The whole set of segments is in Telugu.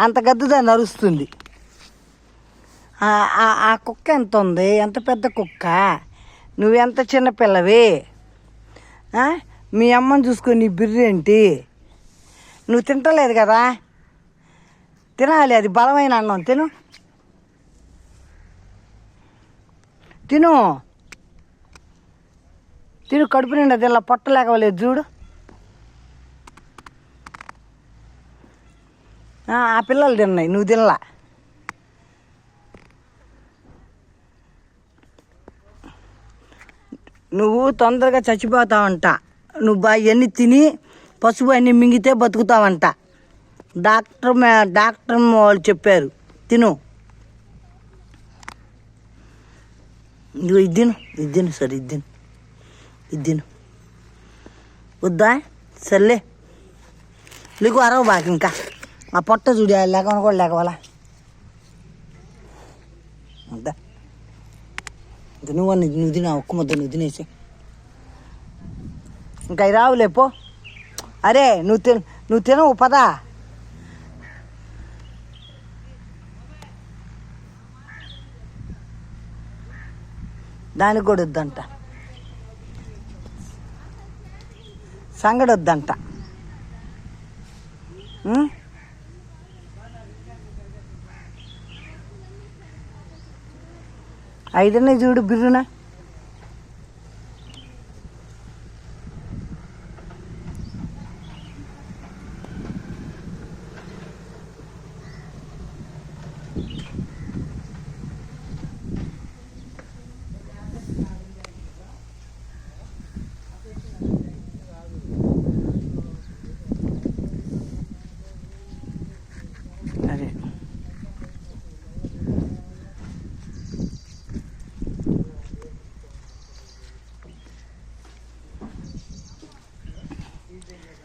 అంత గద్దుదాన్ని అరుస్తుంది. ఆ కుక్క ఎంత ఉంది, ఎంత పెద్ద కుక్క, నువ్వెంత చిన్నపిల్లవి, మీ అమ్మని చూసుకొని నీ బిర్రేంటి, నువ్వు తింటలేదు కదా, తినాలి, అది బలమైన అన్నం, తిను తిను తిను కడుపు నిండా తిల్ల, పొట్ట లేకవలేదు చూడు. ఆ పిల్లలు తిన్నాయి, నువ్వు తినలా. నువ్వు తొందరగా చచ్చిపోతావంట, నువ్వు అవన్నీ తిని పసుపు అన్నీ మింగితే బతుకుతావంట. డాక్టర్ వాళ్ళు చెప్పారు, తిను. నువ్వు ఇది తిను సరే, ఇది తిను వద్దా, సర్లే నీకు అరవ బాకి. ఇంకా ఆ పొట్ట చూడి లేకుండా కూడా లేకవాలా వద్దా, నువ్వు తిన ఒక్క ముద్ద నువ్వు తినేసి ఇంకా అవి రావులే పో. అరే నువ్వు తినవు పదా. దానికి కూడా వద్దంట, సంగడి వద్దంట. ఐదనే చూడు బిర్రున. అరే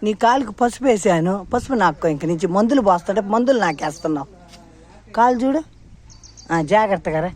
నీ కాలుకి పసుపు వేసాను, పసుపు నాక్కో. ఇంక నుంచి మందులు పోస్తుంటే మందులు నాకేస్తున్నావు. కాలు చూడు, జాగ్రత్తగా రా.